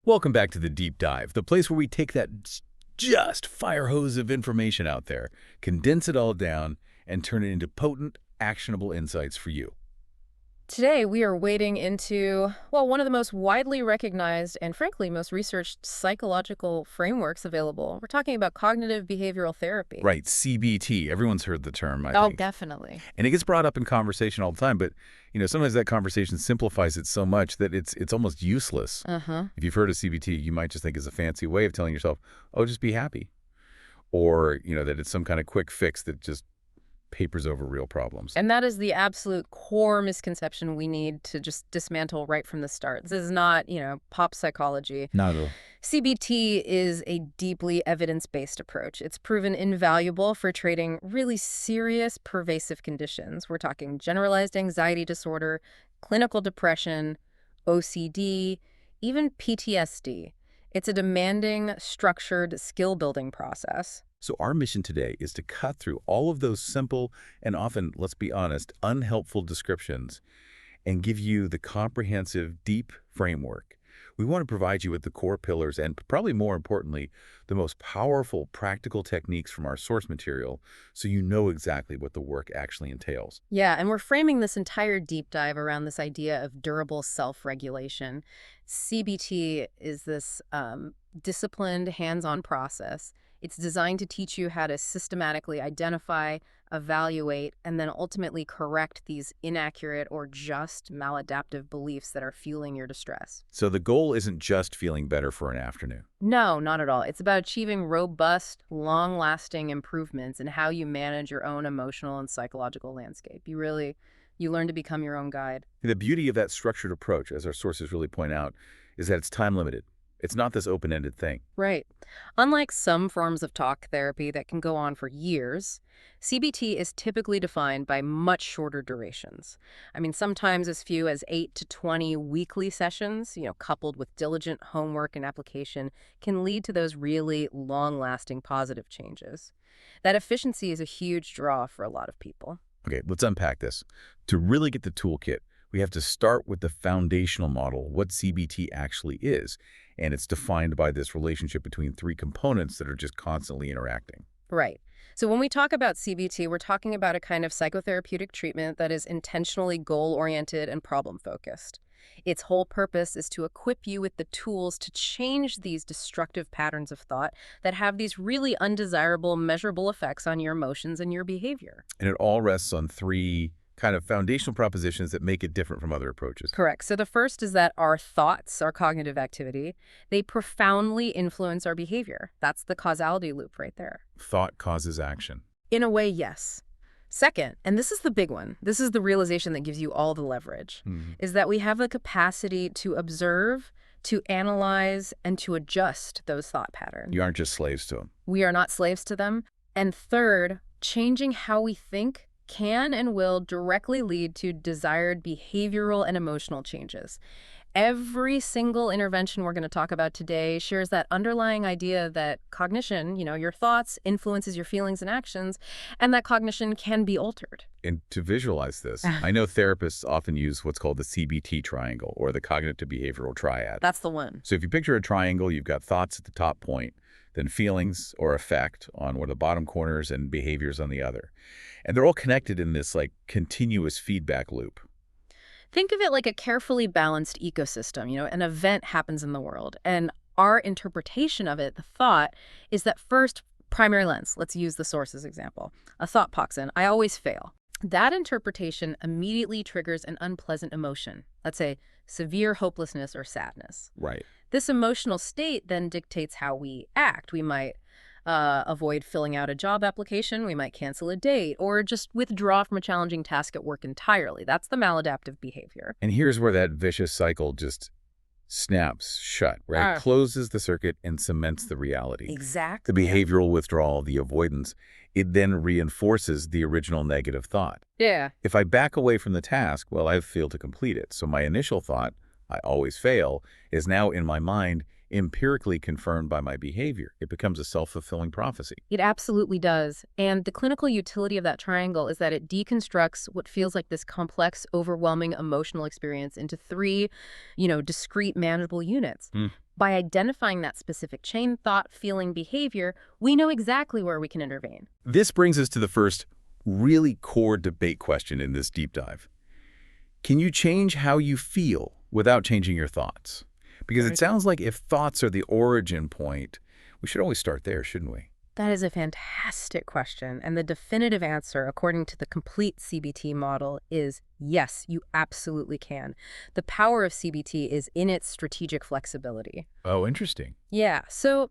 Welcome back to the Deep Dive, the place where we take that just fire hose of information out there, condense it all down, and turn it into potent, actionable insights for you. Today, we are wading into, well, one of the most widely recognized and, frankly, most researched psychological frameworks available. We're talking about cognitive behavioral therapy. Right, CBT. Everyone's heard the term, I Oh, think. definitely. And it gets brought up in conversation all the time, but sometimes that conversation simplifies it so much that it's almost useless. If you've heard of CBT, you might just think it's a fancy way of telling yourself, oh, just be happy. Or, that it's some kind of quick fix that just papers over real problems. And that is the absolute core misconception we need to just dismantle right from the start. This is not, pop psychology. Not at all. CBT is a deeply evidence-based approach. It's proven invaluable for treating really serious, pervasive conditions. We're talking generalized anxiety disorder, clinical depression, OCD, even PTSD. It's a demanding, structured, skill-building process. So our mission today is to cut through all of those simple and often, let's be honest, unhelpful descriptions and give you the comprehensive, deep framework. We want to provide you with the core pillars and, probably more importantly, the most powerful practical techniques from our source material so you know exactly what the work actually entails. Yeah, and we're framing this entire deep dive around this idea of durable self-regulation. CBT is this disciplined, hands-on process. It's designed to teach you how to systematically identify, evaluate, and then ultimately correct these inaccurate or just maladaptive beliefs that are fueling your distress. So the goal isn't just feeling better for an afternoon. No, not at all. It's about achieving robust, long-lasting improvements in how you manage your own emotional and psychological landscape. You learn to become your own guide. The beauty of that structured approach, as our sources really point out, is that it's time limited. It's not this open-ended thing. Right. Unlike some forms of talk therapy that can go on for years, CBT is typically defined by much shorter durations. I mean, sometimes as few as 8 to 20 weekly sessions, coupled with diligent homework and application, can lead to those really long-lasting positive changes. That efficiency is a huge draw for a lot of people. Okay, let's unpack this. To really get the toolkit, we have to start with the foundational model, what CBT actually is. And it's defined by this relationship between three components that are just constantly interacting. Right. So when we talk about CBT, we're talking about a kind of psychotherapeutic treatment that is intentionally goal-oriented and problem-focused. Its whole purpose is to equip you with the tools to change these destructive patterns of thought that have these really undesirable, measurable effects on your emotions and your behavior. And it all rests on three kind of foundational propositions that make it different from other approaches. Correct. So the first is that our thoughts, our cognitive activity, they profoundly influence our behavior. That's the causality loop right there. Thought causes action. In a way, yes. Second, and this is the big one, this is the realization that gives you all the leverage, is that we have the capacity to observe, to analyze, and to adjust those thought patterns. You aren't just slaves to them. We are not slaves to them. And third, changing how we think can and will directly lead to desired behavioral and emotional changes. Every single intervention we're going to talk about today shares that underlying idea that cognition, your thoughts, influences your feelings and actions, and that cognition can be altered. And to visualize this, I know therapists often use what's called the CBT triangle or the cognitive behavioral triad. That's the one. So if you picture a triangle, you've got thoughts at the top point, then feelings or effect on one of the bottom corners and behaviors on the other. And they're all connected in this continuous feedback loop. Think of it like a carefully balanced ecosystem. An event happens in the world, and our interpretation of it, the thought, is that first primary lens. Let's use the sources example. A thought pops in, I always fail. That interpretation immediately triggers an unpleasant emotion. Let's say severe hopelessness or sadness. Right. This emotional state then dictates how we act. We might avoid filling out a job application, we might cancel a date, or just withdraw from a challenging task at work entirely. That's the maladaptive behavior. And here's where that vicious cycle just snaps shut, right? Closes the circuit and cements the reality. Exactly. The behavioral withdrawal, the avoidance, it then reinforces the original negative thought. Yeah. If I back away from the task, well, I've failed to complete it. So my initial thought, I always fail, is now in my mind empirically confirmed by my behavior. It becomes a self-fulfilling prophecy. It absolutely does. And the clinical utility of that triangle is that it deconstructs what feels like this complex, overwhelming emotional experience into three, discrete, manageable units. By identifying that specific chain, thought, feeling, behavior, we know exactly where we can intervene. This brings us to the first really core debate question in this deep dive. Can you change how you feel without changing your thoughts? Because it Very sounds like if thoughts are the origin point, we should always start there, shouldn't we? That is a fantastic question, and the definitive answer, according to the complete CBT model, is yes, you absolutely can. The power of CBT is in its strategic flexibility. Oh, interesting. Yeah, so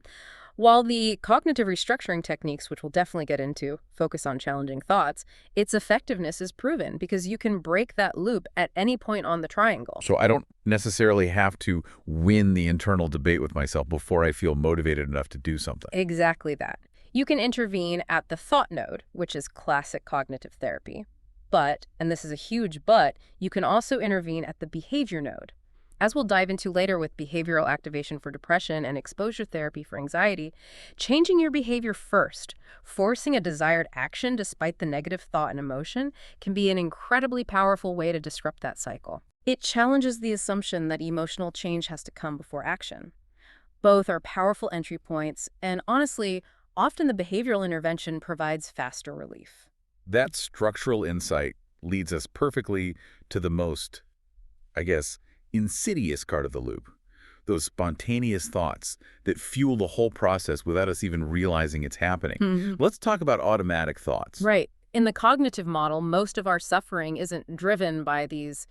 while the cognitive restructuring techniques, which we'll definitely get into, focus on challenging thoughts, its effectiveness is proven because you can break that loop at any point on the triangle. So I don't necessarily have to win the internal debate with myself before I feel motivated enough to do something. Exactly that. You can intervene at the thought node, which is classic cognitive therapy. But, and this is a huge but, you can also intervene at the behavior node. As we'll dive into later with behavioral activation for depression and exposure therapy for anxiety, changing your behavior first, forcing a desired action despite the negative thought and emotion, can be an incredibly powerful way to disrupt that cycle. It challenges the assumption that emotional change has to come before action. Both are powerful entry points, and honestly, often the behavioral intervention provides faster relief. That structural insight leads us perfectly to the most, I guess, insidious part of the loop. Those spontaneous thoughts that fuel the whole process without us even realizing it's happening. Let's talk about automatic thoughts. Right. In the cognitive model, most of our suffering isn't driven by these,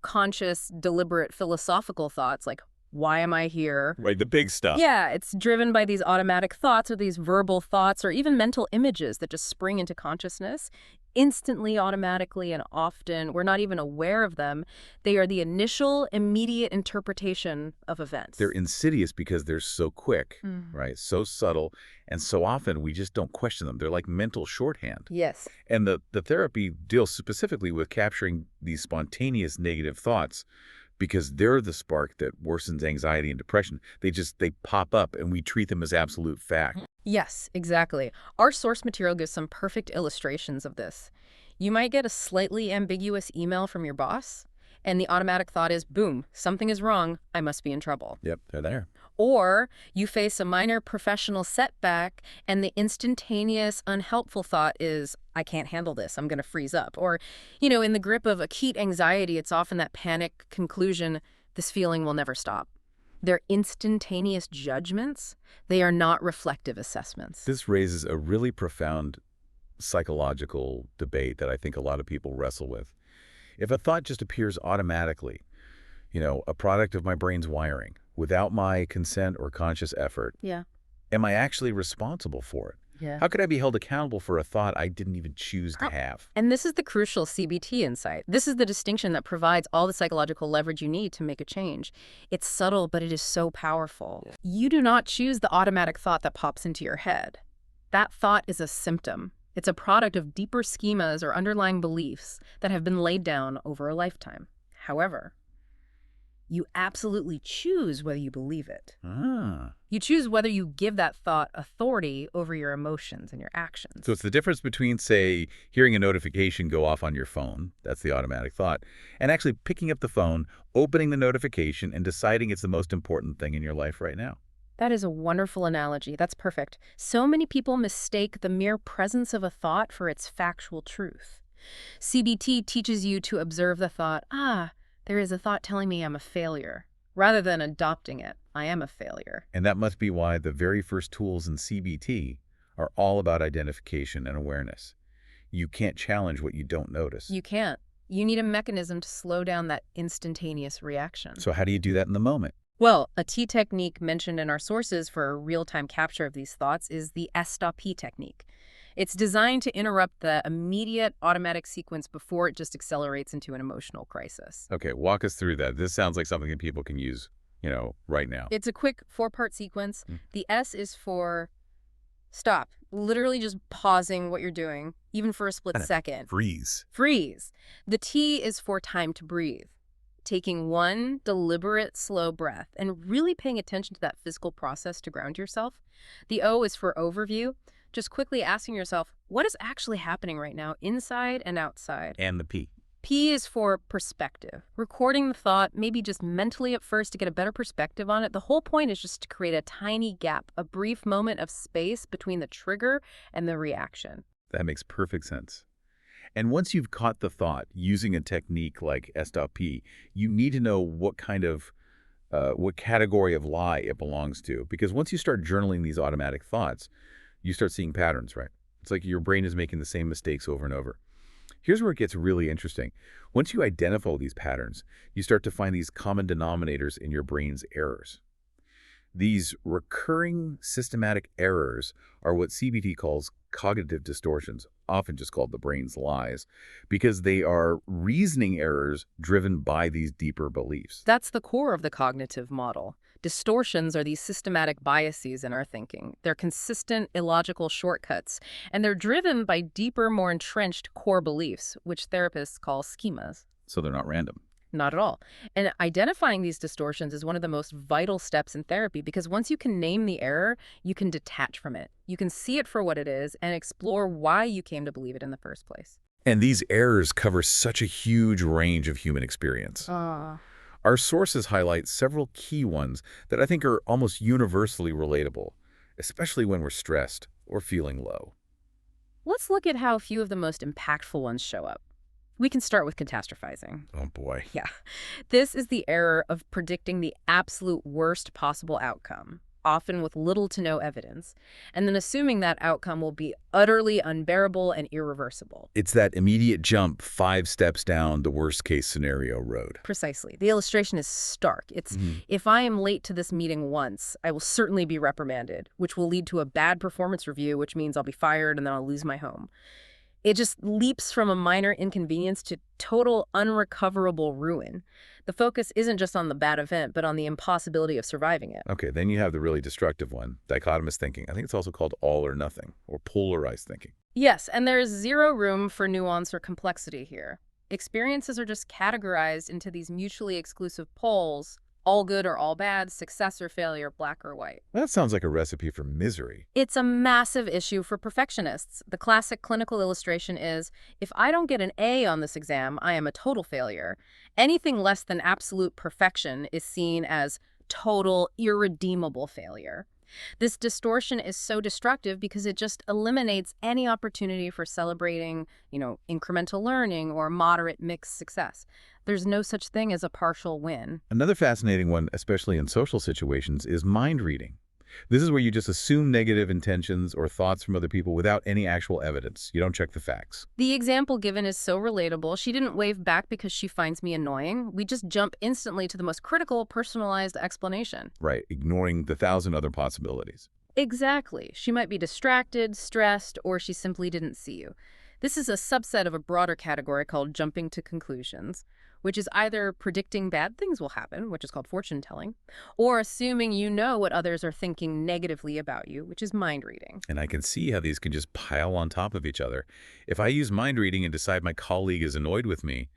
conscious, deliberate philosophical thoughts like, why am I here? Right, the big stuff. Yeah, it's driven by these automatic thoughts or these verbal thoughts or even mental images that just spring into consciousness instantly, automatically, and often we're not even aware of them. They are the initial, immediate interpretation of events. They're insidious because they're so quick, right? So subtle, and so often we just don't question them. They're like mental shorthand. Yes. And the therapy deals specifically with capturing these spontaneous negative thoughts because they're the spark that worsens anxiety and depression. They pop up and we treat them as absolute fact. Yes, exactly. Our source material gives some perfect illustrations of this. You might get a slightly ambiguous email from your boss, and the automatic thought is, boom, something is wrong, I must be in trouble. Yep, they're there. Or you face a minor professional setback, and the instantaneous, unhelpful thought is, I can't handle this, I'm going to freeze up. Or, in the grip of acute anxiety, it's often that panic conclusion, this feeling will never stop. They're instantaneous judgments. They are not reflective assessments. This raises a really profound psychological debate that I think a lot of people wrestle with. If a thought just appears automatically, a product of my brain's wiring, without my consent or conscious effort, Yeah. am I actually responsible for it? Yeah. How could I be held accountable for a thought I didn't even choose to have? And this is the crucial CBT insight. This is the distinction that provides all the psychological leverage you need to make a change. It's subtle, but it is so powerful. Yeah. You do not choose the automatic thought that pops into your head. That thought is a symptom. It's a product of deeper schemas or underlying beliefs that have been laid down over a lifetime. However, you absolutely choose whether you believe it. You choose whether you give that thought authority over your emotions and your actions. So it's the difference between, say, hearing a notification go off on your phone, that's the automatic thought, and actually picking up the phone, opening the notification, and deciding it's the most important thing in your life right now. That is a wonderful analogy. That's perfect. So many people mistake the mere presence of a thought for its factual truth. CBT teaches you to observe the thought, there is a thought telling me I'm a failure, rather than adopting it. I am a failure. And that must be why the very first tools in CBT are all about identification and awareness. You can't challenge what you don't notice. You can't. You need a mechanism to slow down that instantaneous reaction. So how do you do that in the moment? Well, a T technique mentioned in our sources for a real-time capture of these thoughts is the S-P technique. It's designed to interrupt the immediate automatic sequence before it just accelerates into an emotional crisis. Okay, walk us through that. This sounds like something that people can use, right now. It's a quick 4-part sequence. The S is for stop, literally just pausing what you're doing, even for a split second. Freeze. Freeze. The T is for time to breathe, taking one deliberate, slow breath and really paying attention to that physical process to ground yourself. The O is for overview. Just quickly asking yourself, what is actually happening right now, inside and outside? And the P. P is for perspective. Recording the thought, maybe just mentally at first to get a better perspective on it. The whole point is just to create a tiny gap, a brief moment of space between the trigger and the reaction. That makes perfect sense. And once you've caught the thought using a technique like S.P, you need to know what category of lie it belongs to. Because once you start journaling these automatic thoughts, you start seeing patterns, right? It's like your brain is making the same mistakes over and over. Here's where it gets really interesting. Once you identify these patterns, you start to find these common denominators in your brain's errors. These recurring systematic errors are what CBT calls cognitive distortions, often just called the brain's lies, because they are reasoning errors driven by these deeper beliefs. That's the core of the cognitive model. Distortions are these systematic biases in our thinking. They're consistent, illogical shortcuts, and they're driven by deeper, more entrenched core beliefs, which therapists call schemas. So they're not random. Not at all. And identifying these distortions is one of the most vital steps in therapy because once you can name the error, you can detach from it. You can see it for what it is and explore why you came to believe it in the first place. And these errors cover such a huge range of human experience. Our sources highlight several key ones that I think are almost universally relatable, especially when we're stressed or feeling low. Let's look at how a few of the most impactful ones show up. We can start with catastrophizing. Oh boy. Yeah. This is the error of predicting the absolute worst possible outcome, often with little to no evidence, and then assuming that outcome will be utterly unbearable and irreversible. It's that immediate jump 5 steps down the worst-case scenario road. Precisely. The illustration is stark. It's, if I am late to this meeting once, I will certainly be reprimanded, which will lead to a bad performance review, which means I'll be fired and then I'll lose my home. It just leaps from a minor inconvenience to total unrecoverable ruin. The focus isn't just on the bad event, but on the impossibility of surviving it. Okay, then you have the really destructive one, dichotomous thinking. I think it's also called all or nothing, or polarized thinking. Yes, and there's zero room for nuance or complexity here. Experiences are just categorized into these mutually exclusive poles, all good or all bad, success or failure, black or white. That sounds like a recipe for misery. It's a massive issue for perfectionists. The classic clinical illustration is, if I don't get an A on this exam, I am a total failure. Anything less than absolute perfection is seen as total, irredeemable failure. This distortion is so destructive because it just eliminates any opportunity for celebrating, incremental learning or moderate mixed success. There's no such thing as a partial win. Another fascinating one, especially in social situations, is mind reading. This is where you just assume negative intentions or thoughts from other people without any actual evidence. You don't check the facts. The example given is so relatable. She didn't wave back because she finds me annoying. We just jump instantly to the most critical, personalized explanation. Right, ignoring the 1,000 other possibilities. Exactly. She might be distracted, stressed, or she simply didn't see you. This is a subset of a broader category called jumping to conclusions, which is either predicting bad things will happen, which is called fortune telling, or assuming you know what others are thinking negatively about you, which is mind reading. And I can see how these can just pile on top of each other. If I use mind reading and decide my colleague is annoyed with me,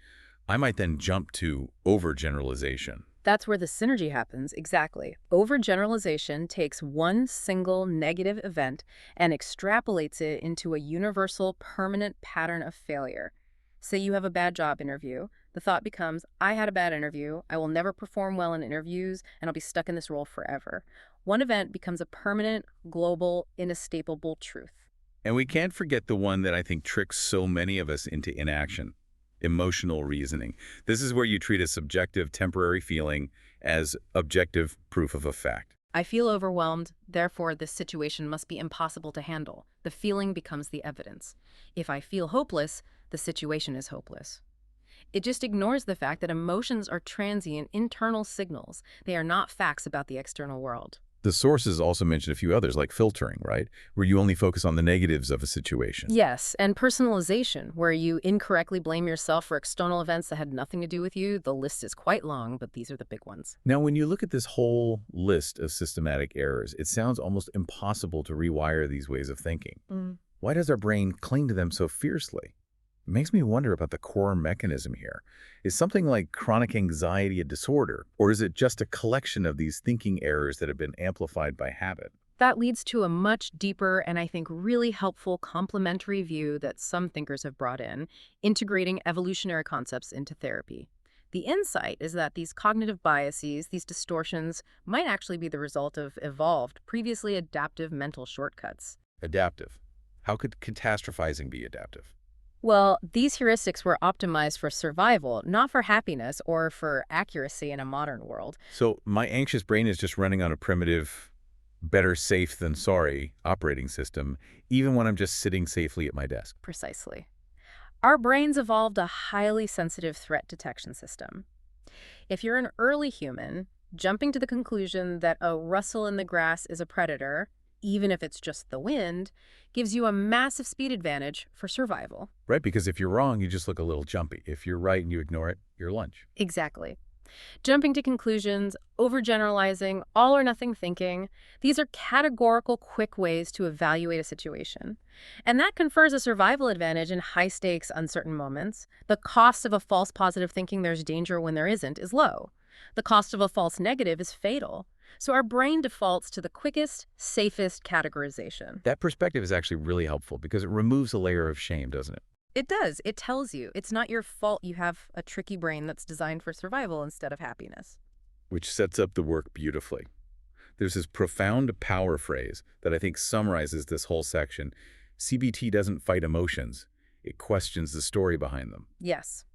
I might then jump to overgeneralization. That's where the synergy happens, exactly. Overgeneralization takes one single negative event and extrapolates it into a universal, permanent pattern of failure. Say you have a bad job interview. The thought becomes, I had a bad interview, I will never perform well in interviews, and I'll be stuck in this role forever. One event becomes a permanent, global, inescapable truth. And we can't forget the one that I think tricks so many of us into inaction: emotional reasoning. This is where you treat a subjective, temporary feeling as objective proof of a fact. I feel overwhelmed, therefore this situation must be impossible to handle. The feeling becomes the evidence. If I feel hopeless, the situation is hopeless. It just ignores the fact that emotions are transient internal signals. They are not facts about the external world. The sources also mention a few others, like filtering, right? Where you only focus on the negatives of a situation. Yes, and personalization, where you incorrectly blame yourself for external events that had nothing to do with you. The list is quite long, but these are the big ones. Now, when you look at this whole list of systematic errors, it sounds almost impossible to rewire these ways of thinking. Why does our brain cling to them so fiercely? It makes me wonder about the core mechanism here. Is something like chronic anxiety a disorder, or is it just a collection of these thinking errors that have been amplified by habit? That leads to a much deeper and I think really helpful complementary view that some thinkers have brought in, integrating evolutionary concepts into therapy. The insight is that these cognitive biases, these distortions, might actually be the result of evolved, previously adaptive mental shortcuts. Adaptive. How could catastrophizing be adaptive? Well, these heuristics were optimized for survival, not for happiness or for accuracy in a modern world. So my anxious brain is just running on a primitive, better safe than sorry operating system, even when I'm just sitting safely at my desk. Precisely. Our brains evolved a highly sensitive threat detection system. If you're an early human, jumping to the conclusion that a rustle in the grass is a predator, even if it's just the wind, gives you a massive speed advantage for survival. Right? Because if you're wrong, you just look a little jumpy. If you're right and you ignore it, you're lunch. Exactly. Jumping to conclusions, overgeneralizing, all or nothing thinking, these are categorical, quick ways to evaluate a situation. And that confers a survival advantage in high stakes, uncertain moments. The cost of a false positive thinking there's danger when there isn't is low. The cost of a false negative is fatal. So our brain defaults to the quickest, safest categorization. That perspective is actually really helpful because it removes a layer of shame, doesn't it? It does. It tells you it's not your fault you have a tricky brain that's designed for survival instead of happiness. Which sets up the work beautifully. There's this profound power phrase that I think summarizes this whole section. CBT doesn't fight emotions. It questions the story behind them. Yes.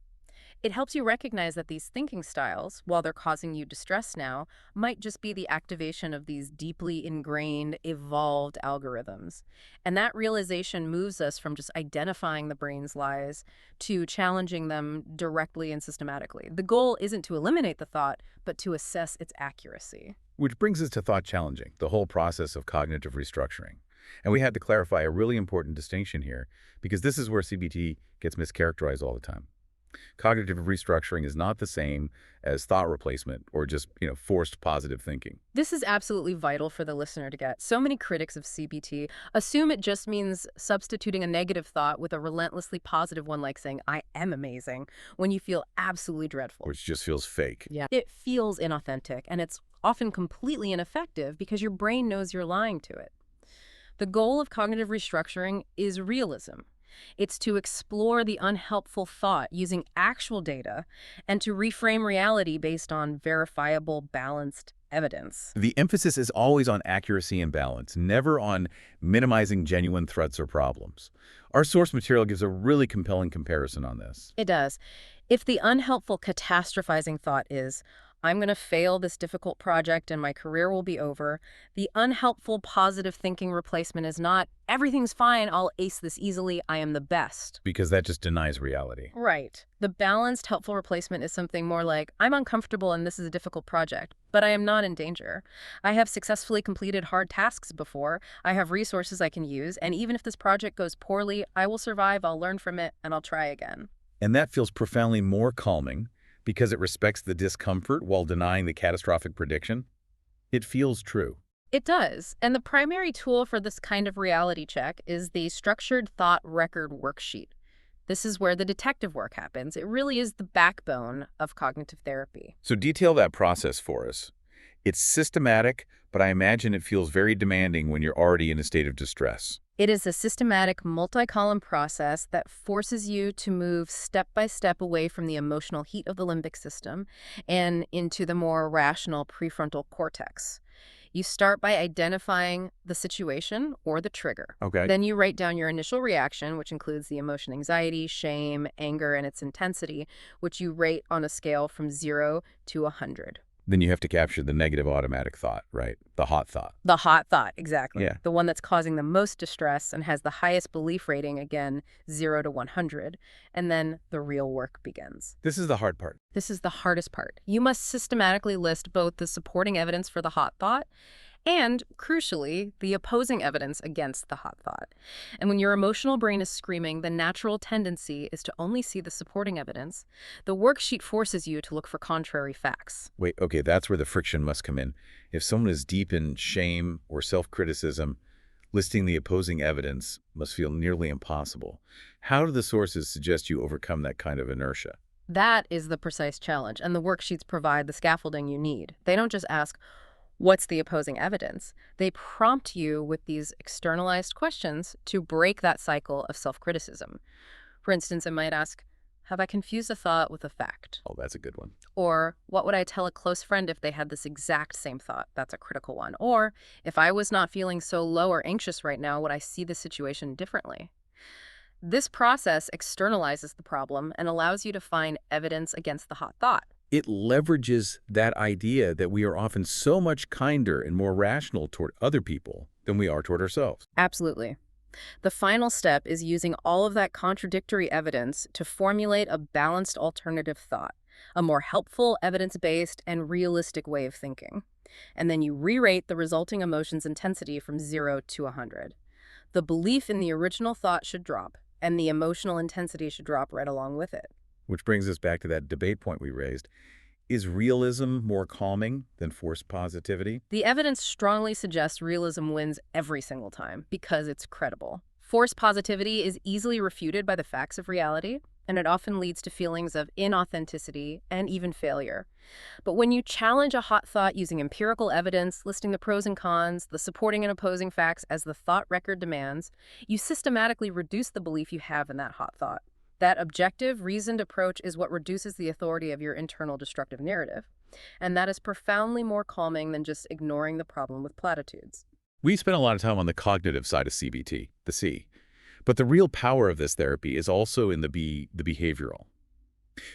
It helps you recognize that these thinking styles, while they're causing you distress now, might just be the activation of these deeply ingrained, evolved algorithms. And that realization moves us from just identifying the brain's lies to challenging them directly and systematically. The goal isn't to eliminate the thought, but to assess its accuracy. Which brings us to thought challenging, the whole process of cognitive restructuring. And we had to clarify a really important distinction here because this is where CBT gets mischaracterized all the time. Cognitive restructuring is not the same as thought replacement or just, forced positive thinking. This is absolutely vital for the listener to get. So many critics of CBT assume it just means substituting a negative thought with a relentlessly positive one, like saying, I am amazing, when you feel absolutely dreadful. Which just feels fake. Yeah. It feels inauthentic, and it's often completely ineffective because your brain knows you're lying to it. The goal of cognitive restructuring is realism. It's to explore the unhelpful thought using actual data and to reframe reality based on verifiable, balanced evidence. The emphasis is always on accuracy and balance, never on minimizing genuine threats or problems. Our source material gives a really compelling comparison on this. It does. If the unhelpful catastrophizing thought is, I'm going to fail this difficult project and my career will be over, the unhelpful positive thinking replacement is not, everything's fine, I'll ace this easily, I am the best. Because that just denies reality. Right. The balanced, helpful replacement is something more like, I'm uncomfortable and this is a difficult project, but I am not in danger. I have successfully completed hard tasks before, I have resources I can use, and even if this project goes poorly, I will survive, I'll learn from it, and I'll try again. And that feels profoundly more calming because it respects the discomfort while denying the catastrophic prediction. It feels true. It does. And the primary tool for this kind of reality check is the structured thought record worksheet. This is where the detective work happens. It really is the backbone of cognitive therapy. So detail that process for us. It's systematic, but I imagine it feels very demanding when you're already in a state of distress. It is a systematic, multi-column process that forces you to move step by step away from the emotional heat of the limbic system and into the more rational prefrontal cortex. You start by identifying the situation or the trigger. Okay. Then you write down your initial reaction, which includes the emotion anxiety, shame, anger, and its intensity, which you rate on a scale from 0 to 100. Then you have to capture the negative automatic thought, right? The hot thought. The hot thought, exactly. Yeah. The one that's causing the most distress and has the highest belief rating, again, 0 to 100. And then the real work begins. This is the hard part. This is the hardest part. You must systematically list both the supporting evidence for the hot thought and, crucially, the opposing evidence against the hot thought. And when your emotional brain is screaming, the natural tendency is to only see the supporting evidence. The worksheet forces you to look for contrary facts. Wait, okay, that's where the friction must come in. If someone is deep in shame or self-criticism, listing the opposing evidence must feel nearly impossible. How do the sources suggest you overcome that kind of inertia? That is the precise challenge, and the worksheets provide the scaffolding you need. They don't just ask, What's the opposing evidence? They prompt you with these externalized questions to break that cycle of self-criticism. For instance, it might ask, have I confused a thought with a fact? Oh, that's a good one. Or what would I tell a close friend if they had this exact same thought? That's a critical one. Or if I was not feeling so low or anxious right now, would I see the situation differently? This process externalizes the problem and allows you to find evidence against the hot thought. It leverages that idea that we are often so much kinder and more rational toward other people than we are toward ourselves. Absolutely. The final step is using all of that contradictory evidence to formulate a balanced alternative thought, a more helpful, evidence-based, and realistic way of thinking. And then you re-rate the resulting emotion's intensity from 0 to 100. The belief in the original thought should drop, and the emotional intensity should drop right along with it. Which brings us back to that debate point we raised. Is realism more calming than forced positivity? The evidence strongly suggests realism wins every single time because it's credible. Forced positivity is easily refuted by the facts of reality, and it often leads to feelings of inauthenticity and even failure. But when you challenge a hot thought using empirical evidence, listing the pros and cons, the supporting and opposing facts as the thought record demands, you systematically reduce the belief you have in that hot thought. That objective, reasoned approach is what reduces the authority of your internal destructive narrative. And that is profoundly more calming than just ignoring the problem with platitudes. We spent a lot of time on the cognitive side of CBT, the C. But the real power of this therapy is also in the B, the behavioral.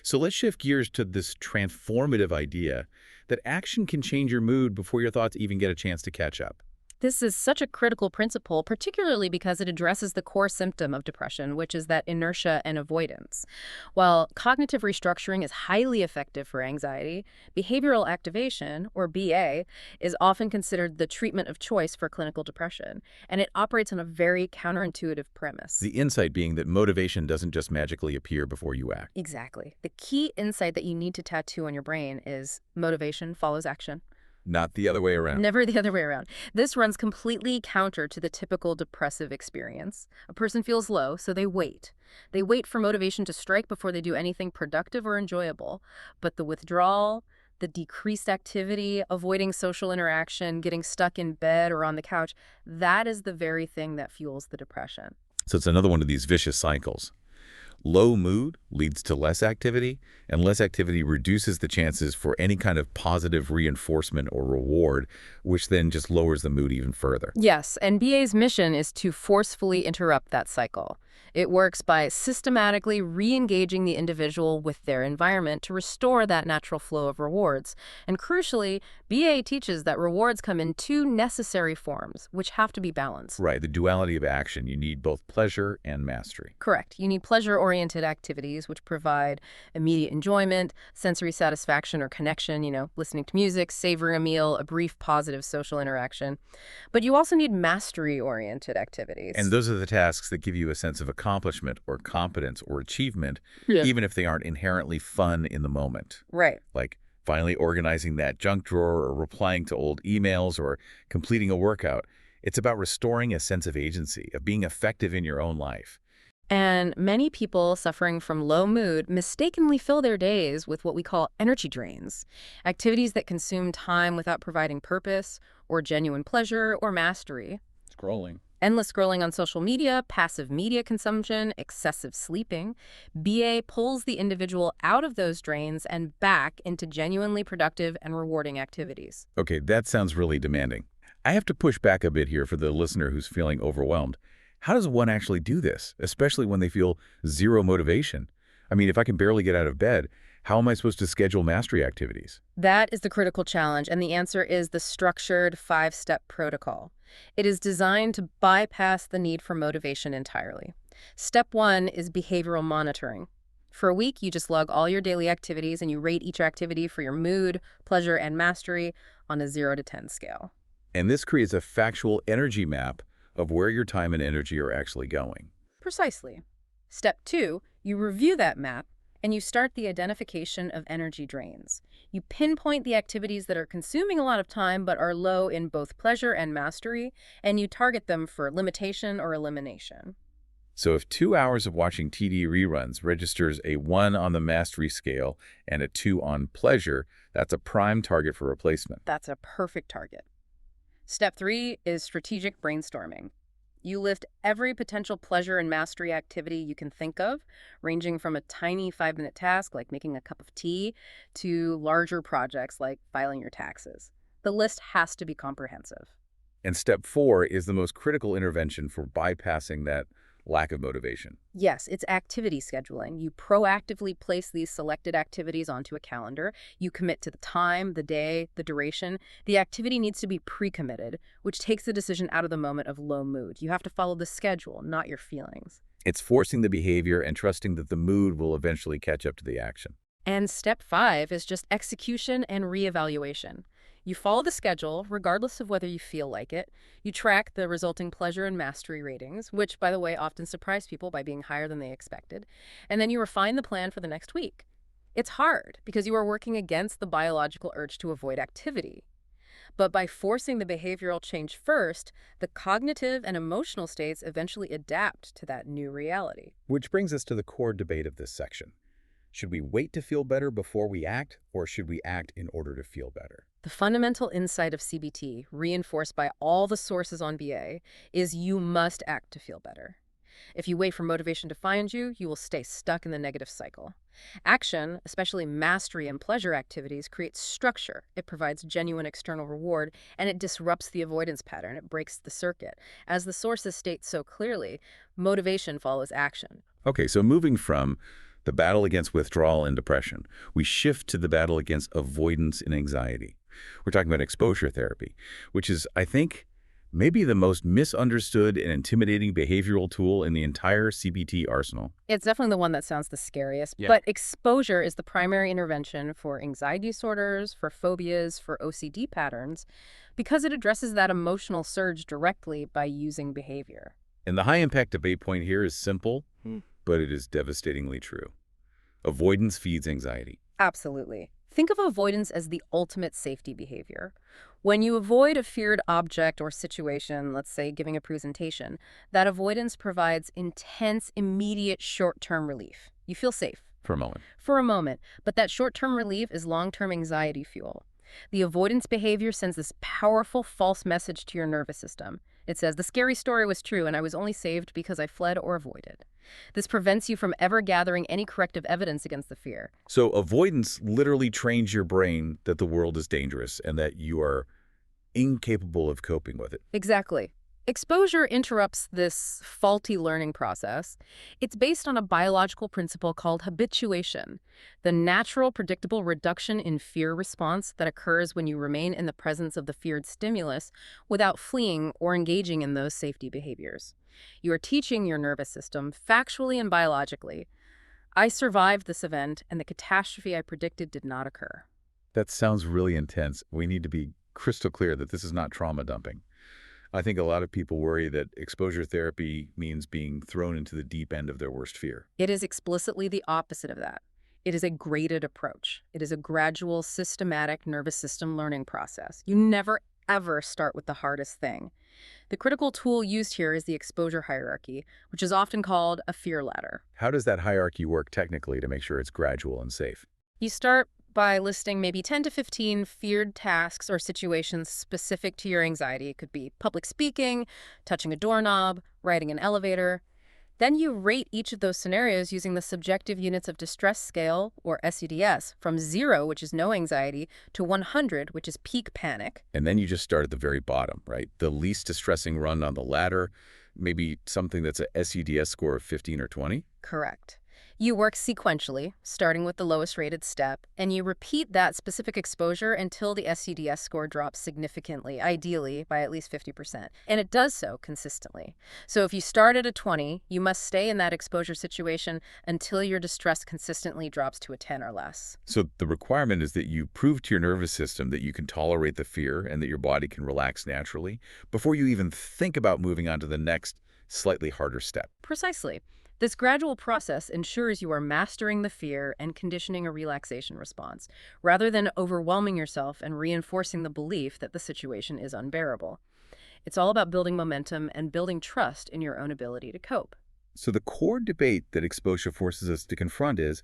So let's shift gears to this transformative idea that action can change your mood before your thoughts even get a chance to catch up. This is such a critical principle, particularly because it addresses the core symptom of depression, which is that inertia and avoidance. While cognitive restructuring is highly effective for anxiety, behavioral activation, or BA, is often considered the treatment of choice for clinical depression, and it operates on a very counterintuitive premise. The insight being that motivation doesn't just magically appear before you act. Exactly. The key insight that you need to tattoo on your brain is motivation follows action. Not the other way around. Never the other way around. This runs completely counter to the typical depressive experience. A person feels low, so they wait. They wait for motivation to strike before they do anything productive or enjoyable. But the withdrawal, the decreased activity, avoiding social interaction, getting stuck in bed or on the couch, that is the very thing that fuels the depression. So it's another one of these vicious cycles. Low mood leads to less activity, and less activity reduces the chances for any kind of positive reinforcement or reward, which then just lowers the mood even further. Yes, and BA's mission is to forcefully interrupt that cycle. It works by systematically re-engaging the individual with their environment to restore that natural flow of rewards. And crucially, BA teaches that rewards come in two necessary forms, which have to be balanced. Right, the duality of action. You need both pleasure and mastery. Correct. You need pleasure-oriented activities, which provide immediate enjoyment, sensory satisfaction or connection, listening to music, savoring a meal, a brief positive social interaction. But you also need mastery-oriented activities. And those are the tasks that give you a sense of accomplishment or competence or achievement, Yeah. even if they aren't inherently fun in the moment. Right. Like finally organizing that junk drawer or replying to old emails or completing a workout. It's about restoring a sense of agency, of being effective in your own life. And many people suffering from low mood mistakenly fill their days with what we call energy drains, activities that consume time without providing purpose or genuine pleasure or mastery. Scrolling. Endless scrolling on social media, passive media consumption, excessive sleeping. BA pulls the individual out of those drains and back into genuinely productive and rewarding activities. Okay, that sounds really demanding. I have to push back a bit here for the listener who's feeling overwhelmed. How does one actually do this, especially when they feel zero motivation? I mean, if I can barely get out of bed, how am I supposed to schedule mastery activities? That is the critical challenge, and the answer is the structured 5-step protocol. It is designed to bypass the need for motivation entirely. Step 1 is behavioral monitoring. For a week, you just log all your daily activities and you rate each activity for your mood, pleasure, and mastery on a 0 to 10 scale. And this creates a factual energy map of where your time and energy are actually going. Precisely. Step 2, you review that map and you start the identification of energy drains. You pinpoint the activities that are consuming a lot of time but are low in both pleasure and mastery, and you target them for limitation or elimination. So if 2 hours of watching TD reruns registers a 1 on the mastery scale and a 2 on pleasure, that's a prime target for replacement. That's a perfect target. Step 3 is strategic brainstorming. You list every potential pleasure and mastery activity you can think of, ranging from a tiny 5-minute task like making a cup of tea to larger projects like filing your taxes. The list has to be comprehensive. And step 4 is the most critical intervention for bypassing that lack of motivation. Yes, it's activity scheduling. You proactively place these selected activities onto a calendar. You commit to the time, the day, the duration. The activity needs to be pre-committed, which takes the decision out of the moment of low mood. You have to follow the schedule, not your feelings. It's forcing the behavior and trusting that the mood will eventually catch up to the action. And step 5 is just execution and reevaluation. You follow the schedule, regardless of whether you feel like it. You track the resulting pleasure and mastery ratings, which, by the way, often surprise people by being higher than they expected. And then you refine the plan for the next week. It's hard because you are working against the biological urge to avoid activity. But by forcing the behavioral change first, the cognitive and emotional states eventually adapt to that new reality. Which brings us to the core debate of this section. Should we wait to feel better before we act, or should we act in order to feel better? The fundamental insight of CBT, reinforced by all the sources on BA, is you must act to feel better. If you wait for motivation to find you, you will stay stuck in the negative cycle. Action, especially mastery and pleasure activities, creates structure. It provides genuine external reward, and it disrupts the avoidance pattern. It breaks the circuit. As the sources state so clearly, motivation follows action. Okay, so moving from the battle against withdrawal and depression, we shift to the battle against avoidance and anxiety. We're talking about exposure therapy, which is, I think, maybe the most misunderstood and intimidating behavioral tool in the entire CBT arsenal. It's definitely the one that sounds the scariest, Yeah. but exposure is the primary intervention for anxiety disorders, for phobias, for OCD patterns, because it addresses that emotional surge directly by using behavior. And the high-impact debate point here is simple, but it is devastatingly true. Avoidance feeds anxiety. Absolutely. Think of avoidance as the ultimate safety behavior. When you avoid a feared object or situation, let's say giving a presentation, that avoidance provides intense, immediate short-term relief. You feel safe. For a moment. For a moment, but that short-term relief is long-term anxiety fuel. The avoidance behavior sends this powerful false message to your nervous system. It says, the scary story was true and I was only saved because I fled or avoided. This prevents you from ever gathering any corrective evidence against the fear. So avoidance literally trains your brain that the world is dangerous and that you are incapable of coping with it. Exactly. Exposure interrupts this faulty learning process. It's based on a biological principle called habituation, the natural, predictable reduction in fear response that occurs when you remain in the presence of the feared stimulus without fleeing or engaging in those safety behaviors. You are teaching your nervous system, factually and biologically, I survived this event and the catastrophe I predicted did not occur. That sounds really intense. We need to be crystal clear that this is not trauma dumping. I think a lot of people worry that exposure therapy means being thrown into the deep end of their worst fear. It is explicitly the opposite of that. It is a graded approach. It is a gradual, systematic nervous system learning process. You never, ever start with the hardest thing. The critical tool used here is the exposure hierarchy, which is often called a fear ladder. How does that hierarchy work technically to make sure it's gradual and safe? You start by listing maybe 10 to 15 feared tasks or situations specific to your anxiety. It could be public speaking, touching a doorknob, riding an elevator. Then you rate each of those scenarios using the subjective units of distress scale, or SUDS, from 0, which is no anxiety, to 100, which is peak panic. And then you just start at the very bottom, right? The least distressing run on the ladder, maybe something that's a SUDS score of 15 or 20? Correct. You work sequentially, starting with the lowest rated step, and you repeat that specific exposure until the SCDS score drops significantly, ideally by at least 50%. And it does so consistently. So if you start at a 20, you must stay in that exposure situation until your distress consistently drops to a 10 or less. So the requirement is that you prove to your nervous system that you can tolerate the fear and that your body can relax naturally before you even think about moving on to the next, slightly harder step. Precisely. This gradual process ensures you are mastering the fear and conditioning a relaxation response, rather than overwhelming yourself and reinforcing the belief that the situation is unbearable. It's all about building momentum and building trust in your own ability to cope. So the core debate that exposure forces us to confront is,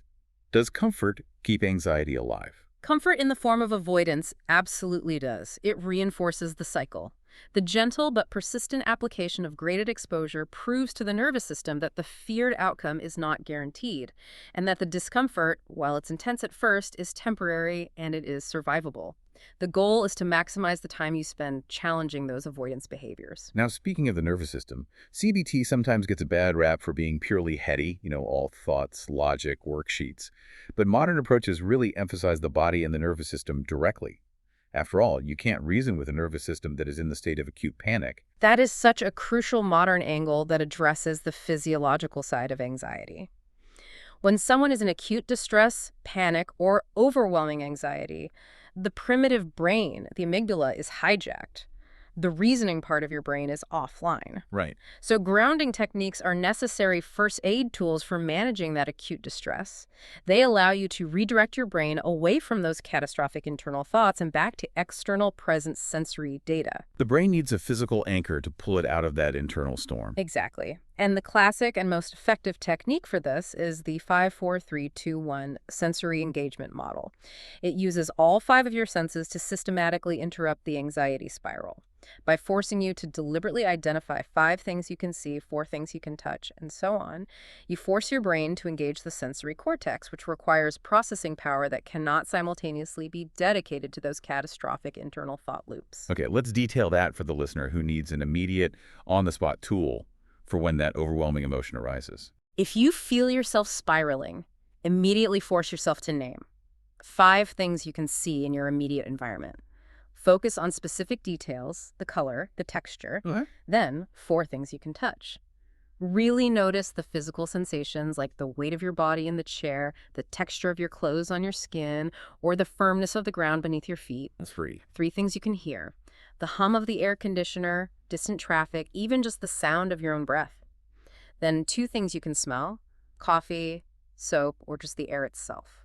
does comfort keep anxiety alive? Comfort in the form of avoidance absolutely does. It reinforces the cycle. The gentle but persistent application of graded exposure proves to the nervous system that the feared outcome is not guaranteed, and that the discomfort, while it's intense at first, is temporary and it is survivable. The goal is to maximize the time you spend challenging those avoidance behaviors. Now, speaking of the nervous system, CBT sometimes gets a bad rap for being purely heady, all thoughts, logic, worksheets. But modern approaches really emphasize the body and the nervous system directly. After all, you can't reason with a nervous system that is in the state of acute panic. That is such a crucial modern angle that addresses the physiological side of anxiety. When someone is in acute distress, panic, or overwhelming anxiety, the primitive brain, the amygdala, is hijacked. The reasoning part of your brain is offline. Right. So grounding techniques are necessary first aid tools for managing that acute distress. They allow you to redirect your brain away from those catastrophic internal thoughts and back to external present sensory data. The brain needs a physical anchor to pull it out of that internal storm. Exactly. And the classic and most effective technique for this is the 5-4-3-2-1 sensory engagement model. It uses all 5 of your senses to systematically interrupt the anxiety spiral by forcing you to deliberately identify 5 things you can see, 4 things you can touch, and so on. You force your brain to engage the sensory cortex, which requires processing power that cannot simultaneously be dedicated to those catastrophic internal thought loops. Okay, let's detail that for the listener who needs an immediate, on-the-spot tool for when that overwhelming emotion arises. If you feel yourself spiraling, immediately force yourself to name 5 things you can see in your immediate environment. Focus on specific details, the color, the texture, Okay. then 4 things you can touch. Really notice the physical sensations like the weight of your body in the chair, the texture of your clothes on your skin, or the firmness of the ground beneath your feet. That's free. 3 things you can hear: the hum of the air conditioner, distant traffic, even just the sound of your own breath. Then 2 things you can smell: coffee, soap, or just the air itself.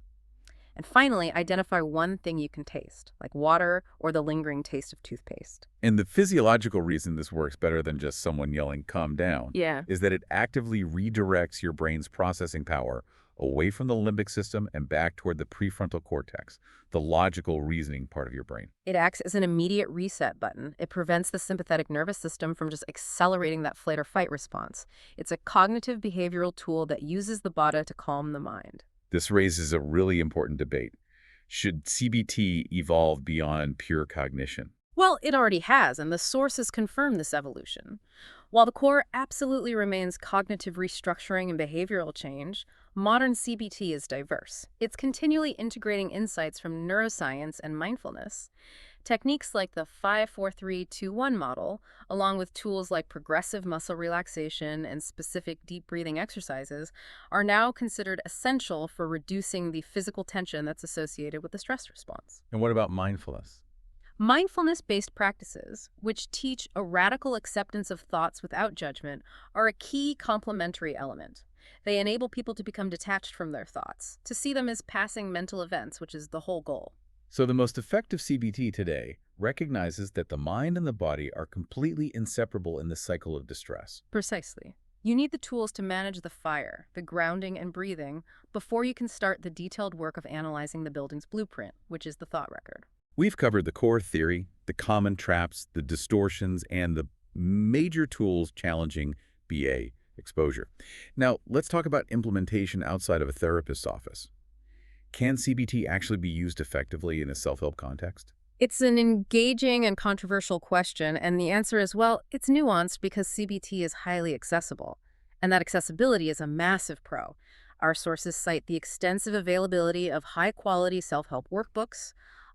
And finally, identify 1 thing you can taste, like water or the lingering taste of toothpaste. And the physiological reason this works better than just someone yelling, "calm down," Yeah. is that it actively redirects your brain's processing power away from the limbic system and back toward the prefrontal cortex, the logical reasoning part of your brain. It acts as an immediate reset button. It prevents the sympathetic nervous system from just accelerating that flight or fight response. It's a cognitive behavioral tool that uses the body to calm the mind. This raises a really important debate. Should CBT evolve beyond pure cognition? Well, it already has, and the sources confirm this evolution. While the core absolutely remains cognitive restructuring and behavioral change, modern CBT is diverse. It's continually integrating insights from neuroscience and mindfulness. Techniques like the 5-4-3-2-1 model, along with tools like progressive muscle relaxation and specific deep breathing exercises, are now considered essential for reducing the physical tension that's associated with the stress response. And what about mindfulness? Mindfulness-based practices, which teach a radical acceptance of thoughts without judgment, are a key complementary element. They enable people to become detached from their thoughts, to see them as passing mental events, which is the whole goal. So the most effective CBT today recognizes that the mind and the body are completely inseparable in the cycle of distress. Precisely. You need the tools to manage the fire, the grounding and breathing, before you can start the detailed work of analyzing the building's blueprint, which is the thought record. We've covered the core theory, the common traps, the distortions, and the major tools challenging BA exposure. Now, let's talk about implementation outside of a therapist's office. Can CBT actually be used effectively in a self-help context? It's an engaging and controversial question, and the answer is, well, it's nuanced because CBT is highly accessible, and that accessibility is a massive pro. Our sources cite the extensive availability of high-quality self-help workbooks,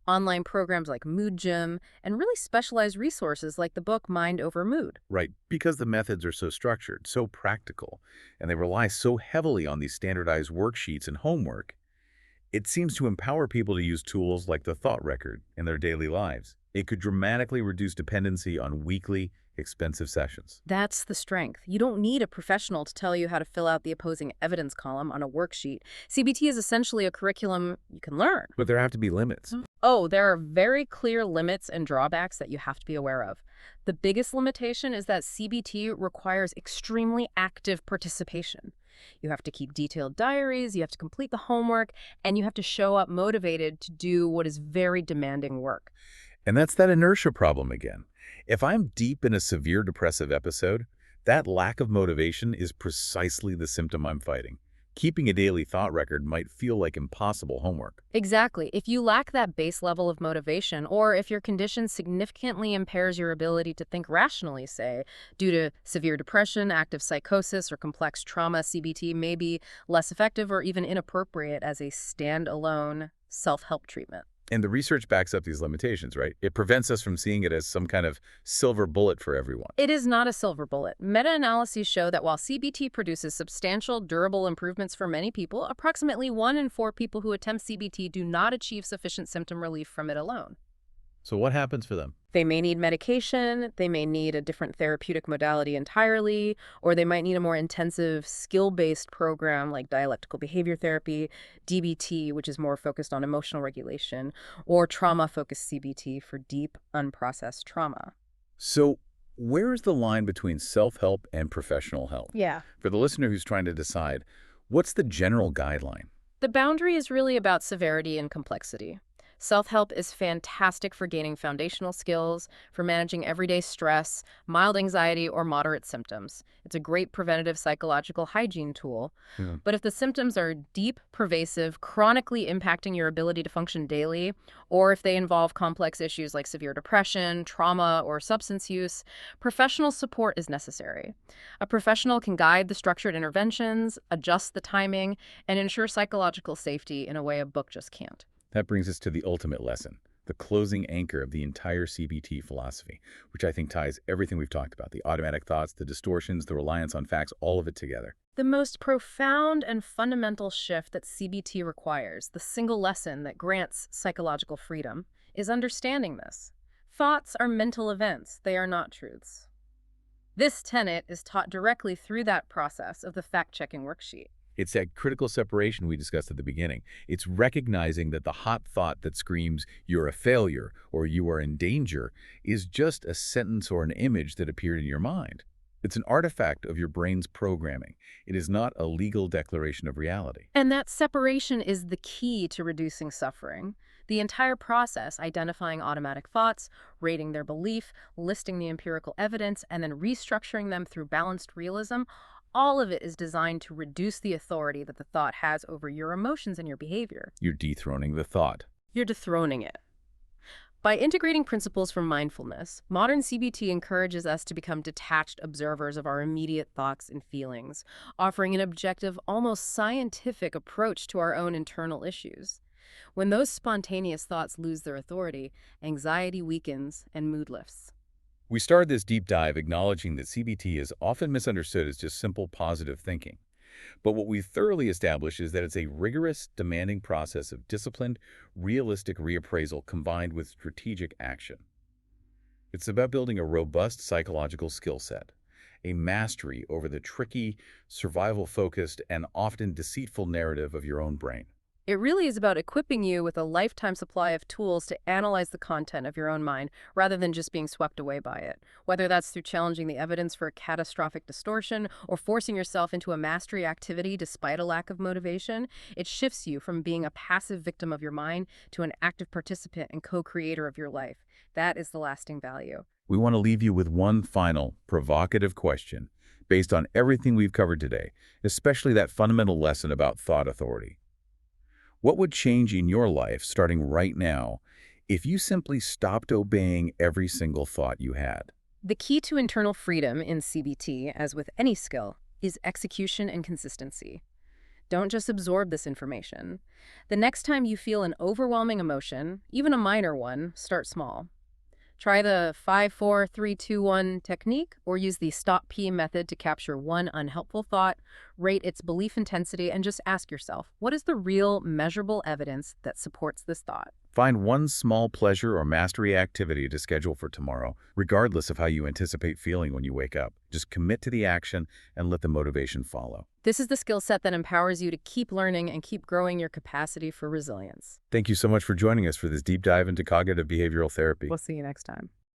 online programs like Mood Gym, and really specialized resources like the book Mind Over Mood. Right, because the methods are so structured, so practical, and they rely so heavily on these standardized worksheets and homework, it seems to empower people to use tools like the thought record in their daily lives. It could dramatically reduce dependency on weekly, expensive sessions. That's the strength. You don't need a professional to tell you how to fill out the opposing evidence column on a worksheet. CBT is essentially a curriculum you can learn. But there have to be limits. Oh, there are very clear limits and drawbacks that you have to be aware of. The biggest limitation is that CBT requires extremely active participation. You have to keep detailed diaries, you have to complete the homework, and you have to show up motivated to do what is very demanding work. And that's that inertia problem again. If I'm deep in a severe depressive episode, that lack of motivation is precisely the symptom I'm fighting. Keeping a daily thought record might feel like impossible homework. Exactly. If you lack that base level of motivation, or if your condition significantly impairs your ability to think rationally, say, due to severe depression, active psychosis, or complex trauma, CBT may be less effective or even inappropriate as a standalone self-help treatment. And the research backs up these limitations, right? It prevents us from seeing it as some kind of silver bullet for everyone. It is not a silver bullet. Meta-analyses show that while CBT produces substantial, durable improvements for many people, approximately 1 in 4 people who attempt CBT do not achieve sufficient symptom relief from it alone. So what happens for them? They may need medication, they may need a different therapeutic modality entirely, or they might need a more intensive skill-based program like dialectical behavior therapy, DBT, which is more focused on emotional regulation, or trauma-focused CBT for deep, unprocessed trauma. So where is the line between self-help and professional help? Yeah. For the listener who's trying to decide, what's the general guideline? The boundary is really about severity and complexity. Self-help is fantastic for gaining foundational skills, for managing everyday stress, mild anxiety, or moderate symptoms. It's a great preventative psychological hygiene tool. Yeah. But if the symptoms are deep, pervasive, chronically impacting your ability to function daily, or if they involve complex issues like severe depression, trauma, or substance use, professional support is necessary. A professional can guide the structured interventions, adjust the timing, and ensure psychological safety in a way a book just can't. That brings us to the ultimate lesson, the closing anchor of the entire CBT philosophy, which I think ties everything we've talked about, the automatic thoughts, the distortions, the reliance on facts, all of it together. The most profound and fundamental shift that CBT requires, the single lesson that grants psychological freedom, is understanding this. Thoughts are mental events, they are not truths. This tenet is taught directly through that process of the fact-checking worksheet. It's that critical separation we discussed at the beginning. It's recognizing that the hot thought that screams, "you're a failure," or "you are in danger," is just a sentence or an image that appeared in your mind. It's an artifact of your brain's programming. It is not a legal declaration of reality. And that separation is the key to reducing suffering. The entire process, identifying automatic thoughts, rating their belief, listing the empirical evidence, and then restructuring them through balanced realism, all of it is designed to reduce the authority that the thought has over your emotions and your behavior. You're dethroning the thought. You're dethroning it. By integrating principles from mindfulness, modern CBT encourages us to become detached observers of our immediate thoughts and feelings, offering an objective, almost scientific approach to our own internal issues. When those spontaneous thoughts lose their authority, anxiety weakens and mood lifts. We started this deep dive acknowledging that CBT is often misunderstood as just simple positive thinking. But what we thoroughly established is that it's a rigorous, demanding process of disciplined, realistic reappraisal combined with strategic action. It's about building a robust psychological skill set, a mastery over the tricky, survival-focused, and often deceitful narrative of your own brain. It really is about equipping you with a lifetime supply of tools to analyze the content of your own mind rather than just being swept away by it. Whether that's through challenging the evidence for a catastrophic distortion or forcing yourself into a mastery activity despite a lack of motivation, it shifts you from being a passive victim of your mind to an active participant and co-creator of your life. That is the lasting value. We want to leave you with one final, provocative question based on everything we've covered today, especially that fundamental lesson about thought authority. What would change in your life, starting right now, if you simply stopped obeying every single thought you had? The key to internal freedom in CBT, as with any skill, is execution and consistency. Don't just absorb this information. The next time you feel an overwhelming emotion, even a minor one, start small. Try the 5-4-3-2-1 technique or use the stop P method to capture one unhelpful thought, rate its belief intensity, and just ask yourself, what is the real measurable evidence that supports this thought? Find one small pleasure or mastery activity to schedule for tomorrow, regardless of how you anticipate feeling when you wake up. Just commit to the action and let the motivation follow. This is the skill set that empowers you to keep learning and keep growing your capacity for resilience. Thank you so much for joining us for this deep dive into cognitive behavioral therapy. We'll see you next time.